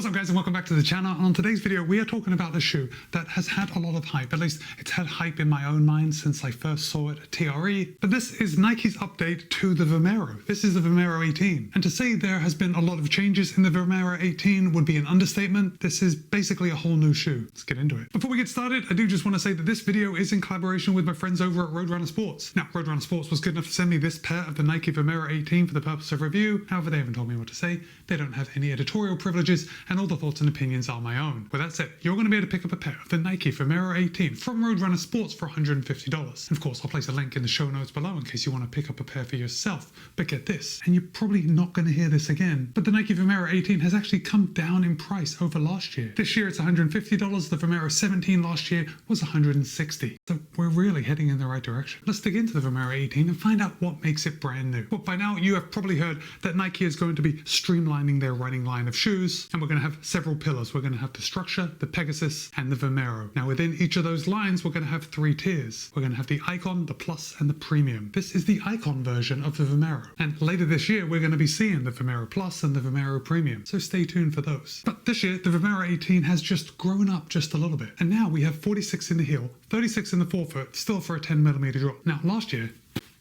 What's up guys, and welcome back to the channel. And on today's video we are talking about a shoe that has had a lot of hype. At least it's had hype in my own mind since I first saw it at TRE. But this is Nike's update to the Vomero. This is the Vomero 18. And to say there has been a lot of changes in the Vomero 18 would be an understatement. This is basically a whole new shoe. Let's get into it. Before we get started, I do just want to say that this video is in collaboration with my friends over at Roadrunner Sports. Now, Roadrunner Sports was good enough to send me this pair of the Nike Vomero 18 for the purpose of review. However, they haven't told me what to say. They don't have any editorial privileges, and all the thoughts and opinions are my own. With that said, you're going to be able to pick up a pair of the Nike Vomero 18 from Roadrunner Sports for $150. And of course, I'll place a link in the show notes below in case you want to pick up a pair for yourself. But get this, and you're probably not going to hear this again, but the Nike Vomero 18 has actually come down in price over last year. This year it's $150. The Vomero 17 last year was $160. So we're really heading in the right direction. Let's dig into the Vomero 18 and find out what makes it brand new. Well, by now you have probably heard that Nike is going to be streamlining their running line of shoes, and we're going to have several pillars. We're going to have the Structure, the Pegasus, and the Vomero. Now within each of those lines we're going to have three tiers. We're going to have the Icon, the Plus, and the Premium. This is the Icon version of the Vomero, and later this year we're going to be seeing the Vomero Plus and the Vomero Premium, so stay tuned for those. But this year the Vomero 18 has just grown up just a little bit, and now we have 46 in the heel, 36 in the forefoot, still for a 10mm drop. Now last year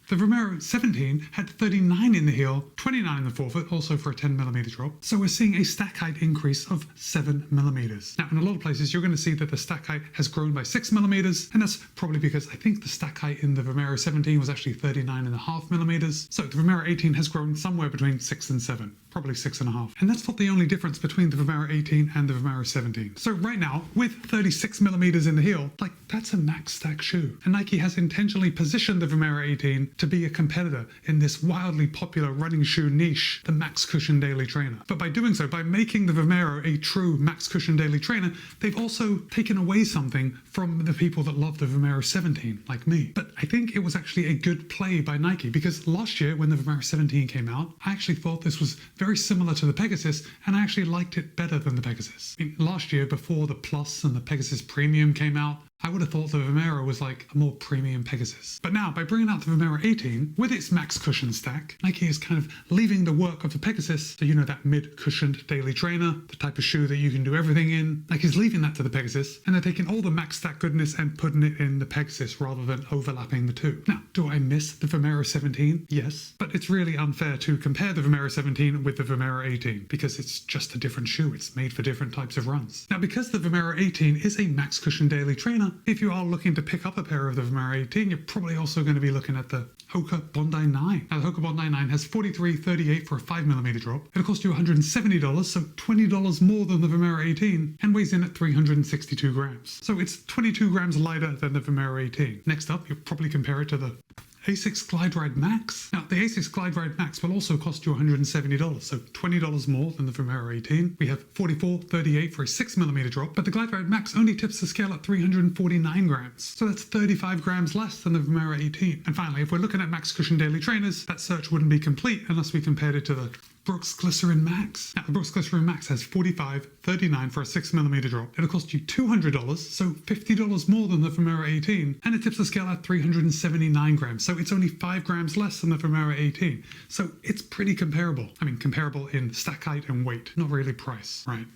the Vomero 17 had 39 in the heel, 29 in the forefoot, also for a 10mm drop. So we're seeing a stack height increase of 7mm. Now, in a lot of places, you're going to see that the stack height has grown by 6mm, and that's probably because I think the stack height in the Vomero 17 was actually 39.5mm. So the Vomero 18 has grown somewhere between 6 and 7. Probably 6.5. And that's not the only difference between the Vomero 18 and the Vomero 17. So right now, with 36mm in the heel, like that's a max stack shoe. And Nike has intentionally positioned the Vomero 18 to be a competitor in this wildly popular running shoe niche, the max cushion daily trainer. But by doing so, by making the Vomero a true max cushion daily trainer, they've also taken away something from the people that love the Vomero 17, like me. But I think it was actually a good play by Nike, because last year when the Vomero 17 came out, I actually thought this was very similar to the Pegasus, and I actually liked it better than the Pegasus. I mean, last year, before the Plus and the Pegasus Premium came out, I would have thought the Vomero was like a more premium Pegasus. But now, by bringing out the Vomero 18, with its max cushion stack, Nike is kind of leaving the work of the Pegasus, so you know, that mid-cushioned daily trainer, the type of shoe that you can do everything in. Nike's leaving that to the Pegasus, and they're taking all the max stack goodness and putting it in the Pegasus rather than overlapping the two. Now, do I miss the Vomero 17? Yes, but it's really unfair to compare the Vomero 17 with the Vomero 18, because it's just a different shoe. It's made for different types of runs. Now, because the Vomero 18 is a max cushion daily trainer, if you are looking to pick up a pair of the Vomero 18, you're probably also going to be looking at the Hoka Bondi 9. Now, the Hoka Bondi 9 has 43.38 for a 5mm drop. It'll cost you $170, so $20 more than the Vomero 18, and weighs in at 362 grams. So it's 22 grams lighter than the Vomero 18. Next up, you'll probably compare it to the Asics Glide Ride Max. Now, the Asics Glide Ride Max will also cost you $170, so $20 more than the Vomero 18. We have 44.38 for a 6mm drop, but the Glide Ride Max only tips the scale at 349 grams, so that's 35 grams less than the Vomero 18. And finally, if we're looking at max cushion daily trainers, that search wouldn't be complete unless we compared it to the Brooks Glycerin Max. Now, the Brooks Glycerin Max has 45.39 for a 6mm drop. It'll cost you $200, so $50 more than the Vomero 18, and it tips the scale at 379 grams, so it's only 5 grams less than the Vomero 18. So it's pretty comparable. I mean, comparable in stack height and weight, not really price, right?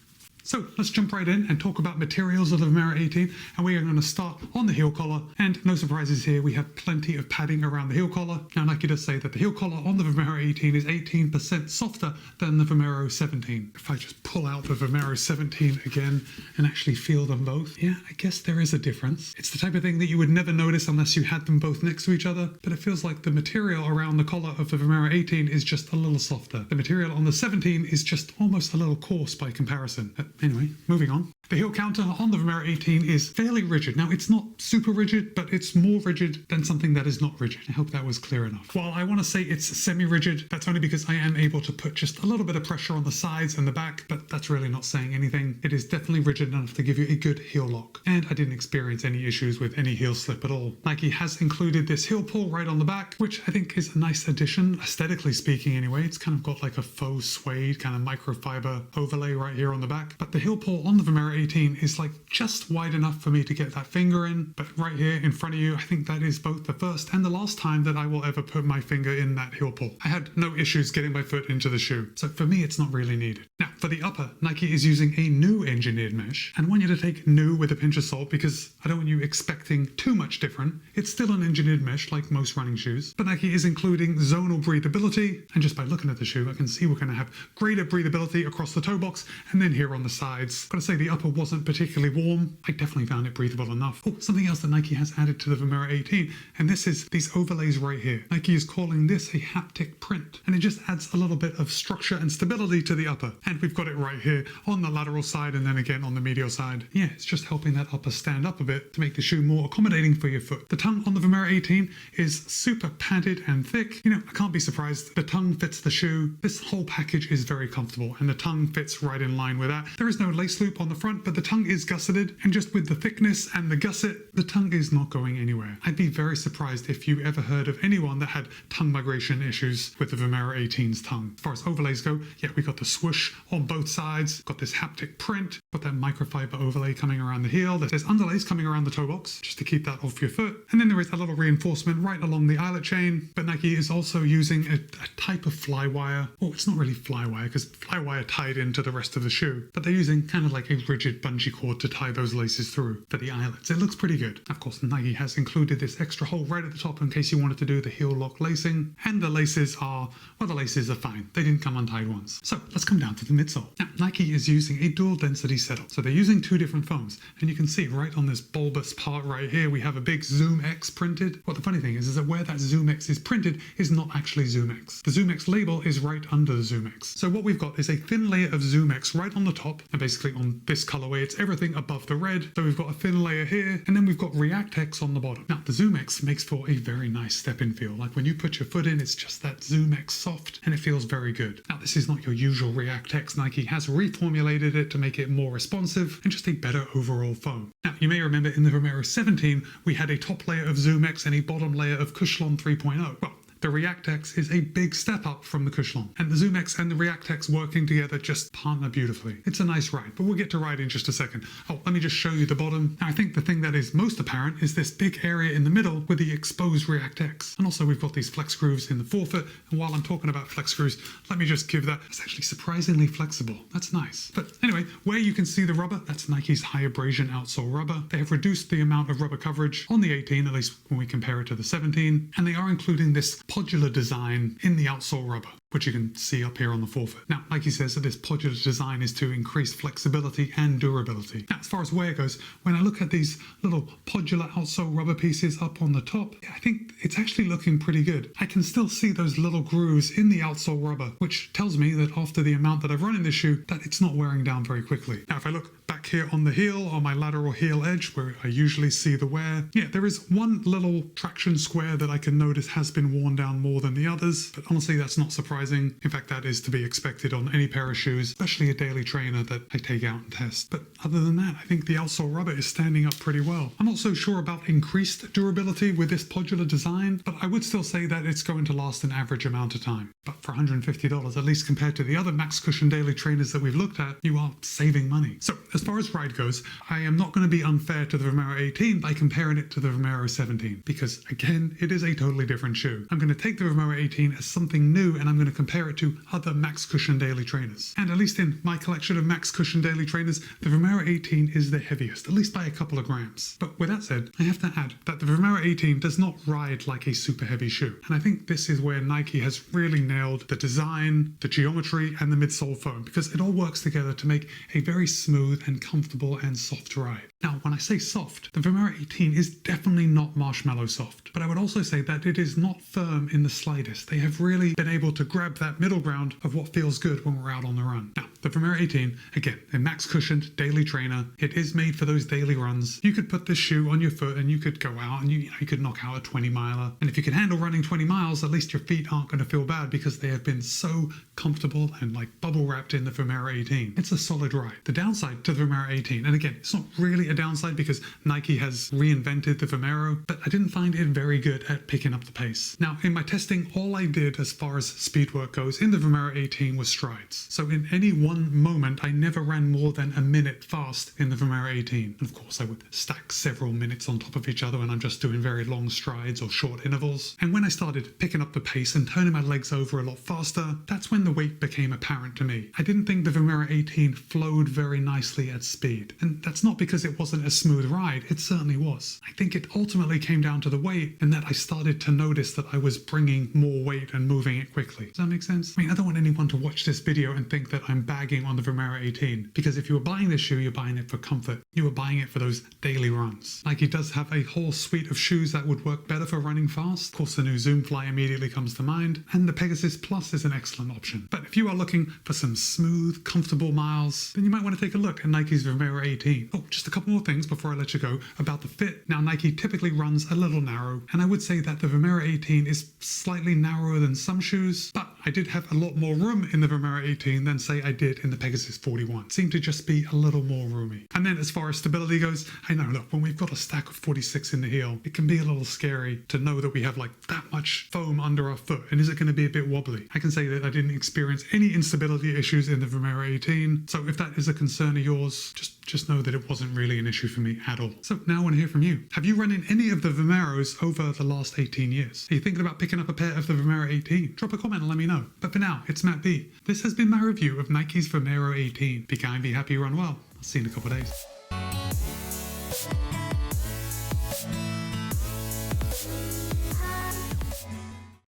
So let's jump right in and talk about materials of the Vomero 18, and we are going to start on the heel collar, and no surprises here, we have plenty of padding around the heel collar. Now Nike does say that the heel collar on the Vomero 18 is 18% softer than the Vomero 17. If I just pull out the Vomero 17 again and actually feel them both, yeah, I guess there is a difference. It's the type of thing that you would never notice unless you had them both next to each other, but it feels like the material around the collar of the Vomero 18 is just a little softer. The material on the 17 is just almost a little coarse by comparison. Anyway, moving on. The heel counter on the Vomero 18 is fairly rigid. Now, it's not super rigid, but it's more rigid than something that is not rigid. I hope that was clear enough. While I want to say it's semi-rigid, that's only because I am able to put just a little bit of pressure on the sides and the back, but that's really not saying anything. It is definitely rigid enough to give you a good heel lock. And I didn't experience any issues with any heel slip at all. Nike has included this heel pull right on the back, which I think is a nice addition, aesthetically speaking anyway. It's kind of got like a faux suede kind of microfiber overlay right here on the back. But the heel pull on the Vomero Vomero 18 is like just wide enough for me to get that finger in, but right here in front of you, I think that is both the first and the last time that I will ever put my finger in that heel pull. I had no issues getting my foot into the shoe, so for me it's not really needed. Now for the upper, Nike is using a new engineered mesh, and I want you to take new with a pinch of salt because I don't want you expecting too much different. It's still an engineered mesh like most running shoes, but Nike is including zonal breathability, and just by looking at the shoe I can see we're going to have greater breathability across the toe box and then here on the sides. Gotta say the upper wasn't particularly warm. I definitely found it breathable enough. Oh, something else that Nike has added to the Vomero 18, and this is these overlays right here. Nike is calling this a haptic print, and it just adds a little bit of structure and stability to the upper. And we've got it right here on the lateral side and then again on the medial side. Yeah, it's just helping that upper stand up a bit to make the shoe more accommodating for your foot. The tongue on the Vomero 18 is super padded and thick. You know, I can't be surprised. The tongue fits the shoe. This whole package is very comfortable, and the tongue fits right in line with that. There is no lace loop on the front, but the tongue is gusseted, and just with the thickness and the gusset, the tongue is not going anywhere. I'd be very surprised if you ever heard of anyone that had tongue migration issues with the Vomero 18's tongue. As far as overlays go, yeah, we got the swoosh on both sides, got this haptic print, got that microfiber overlay coming around the heel. There's underlays coming around the toe box just to keep that off your foot, and then there is a little reinforcement right along the eyelet chain. But Nike is also using a type of fly wire. Oh, it's not really fly wire because fly wire tied into the rest of the shoe, but they're using kind of like a rigid bungee cord to tie those laces through for the eyelets. It looks pretty good. Of course, Nike has included this extra hole right at the top in case you wanted to do the heel lock lacing, and the laces are, well, the laces are fine. They didn't come untied once. So let's come down to the midsole. Now, Nike is using a dual density setup. So they're using two different foams, and you can see right on this bulbous part right here, we have a big Zoom X printed. What the funny thing is that where that Zoom X is printed is not actually Zoom X. The Zoom X label is right under the Zoom X. So what we've got is a thin layer of Zoom X right on the top, and basically on this colorway, it's everything above the red. So we've got a thin layer here, and then we've got React X on the bottom. Now, the Zoom X makes for a very nice step-in feel. Like when you put your foot in, it's just that Zoom X soft, and it feels very good. Now, this is not your usual React X. Nike has reformulated it to make it more responsive and just a better overall foam. Now, you may remember in the Vomero 17, we had a top layer of Zoom X and a bottom layer of Cushlon 3.0. Well, the React X is a big step up from the Cushlon, and the Zoom X and the React X working together just partner beautifully. It's a nice ride, but we'll get to ride in just a second. Oh, let me just show you the bottom. Now, I think the thing that is most apparent is this big area in the middle with the exposed React X. And also we've got these flex grooves in the forefoot, and while I'm talking about flex grooves, let me just give that, it's actually surprisingly flexible. That's nice. But anyway, where you can see the rubber, that's Nike's high abrasion outsole rubber. They have reduced the amount of rubber coverage on the 18, at least when we compare it to the 17, and they are including this podular design in the outsole rubber, which you can see up here on the forefoot. Now, Nike says that this podular design is to increase flexibility and durability. Now, as far as wear goes, when I look at these little podular outsole rubber pieces up on the top, I think it's actually looking pretty good. I can still see those little grooves in the outsole rubber, which tells me that after the amount that I've run in this shoe, that it's not wearing down very quickly. Now, if I look back here on the heel, on my lateral heel edge, where I usually see the wear, yeah, there is one little traction square that I can notice has been worn down more than the others, but honestly, that's not surprising. In fact, that is to be expected on any pair of shoes, especially a daily trainer that I take out and test. But other than that, I think the outsole rubber is standing up pretty well. I'm not so sure about increased durability with this podular design, but I would still say that it's going to last an average amount of time. But for $150, at least compared to the other max cushion daily trainers that we've looked at, you are saving money. So as far as ride goes, I am not going to be unfair to the Vomero 18 by comparing it to the Vomero 17, because again, it is a totally different shoe. I'm going to take the Vomero 18 as something new, and I'm going to compare it to other max cushion daily trainers. And at least in my collection of max cushion daily trainers, the Vomero 18 is the heaviest, at least by a couple of grams. But with that said, I have to add that the Vomero 18 does not ride like a super heavy shoe. And I think this is where Nike has really nailed the design, the geometry, and the midsole foam, because it all works together to make a very smooth and comfortable and soft ride. Now, when I say soft, the Vomero 18 is definitely not marshmallow soft, but I would also say that it is not firm in the slightest. They have really been able to grab that middle ground of what feels good when we're out on the run. Now, the Vomero 18, again, a max cushioned daily trainer. It is made for those daily runs. You could put this shoe on your foot and you could go out and you could knock out a 20 miler. And if you can handle running 20 miles, at least your feet aren't going to feel bad because they have been so comfortable and like bubble wrapped in the Vomero 18. It's a solid ride. The downside to the Vomero 18, and again, it's not really a downside because Nike has reinvented the Vomero, but I didn't find it very good at picking up the pace. Now, in my testing, all I did as far as speed work goes in the Vomero 18 was strides. So in any one one moment I never ran more than a minute fast in the Vomero 18. And of course I would stack several minutes on top of each other when I'm just doing very long strides or short intervals. And when I started picking up the pace and turning my legs over a lot faster, that's when the weight became apparent to me. I didn't think the Vomero 18 flowed very nicely at speed. And that's not because it wasn't a smooth ride, it certainly was. I think it ultimately came down to the weight and that I started to notice that I was bringing more weight and moving it quickly. Does that make sense? I mean, I don't want anyone to watch this video and think that I'm bagging on the Vomero 18, because if you were buying this shoe, you're buying it for comfort. You were buying it for those daily runs. Nike does have a whole suite of shoes that would work better for running fast. Of course, the new Zoom Fly immediately comes to mind, and the Pegasus Plus is an excellent option. But if you are looking for some smooth, comfortable miles, then you might want to take a look at Nike's Vomero 18. Oh, just a couple more things before I let you go about the fit. Now, Nike typically runs a little narrow, and I would say that the Vomero 18 is slightly narrower than some shoes, but I did have a lot more room in the Vomero 18 than say I did in the Pegasus 41. It seemed to just be a little more roomy. And then as far as stability goes, I know, look, when we've got a stack of 46 in the heel, it can be a little scary to know that we have like that much foam under our foot, and is it going to be a bit wobbly? I can say that I didn't experience any instability issues in the Vomero 18, so if that is a concern of yours, just know that it wasn't really an issue for me at all. So now I want to hear from you. Have you run in any of the Vomeros over the last 18 years? Are you thinking about picking up a pair of the Vomero 18? Drop a comment and let me know. But for now, it's Matt B. This has been my review of Nike's Vomero 18. Be kind, be happy, run well. I'll see you in a couple of days.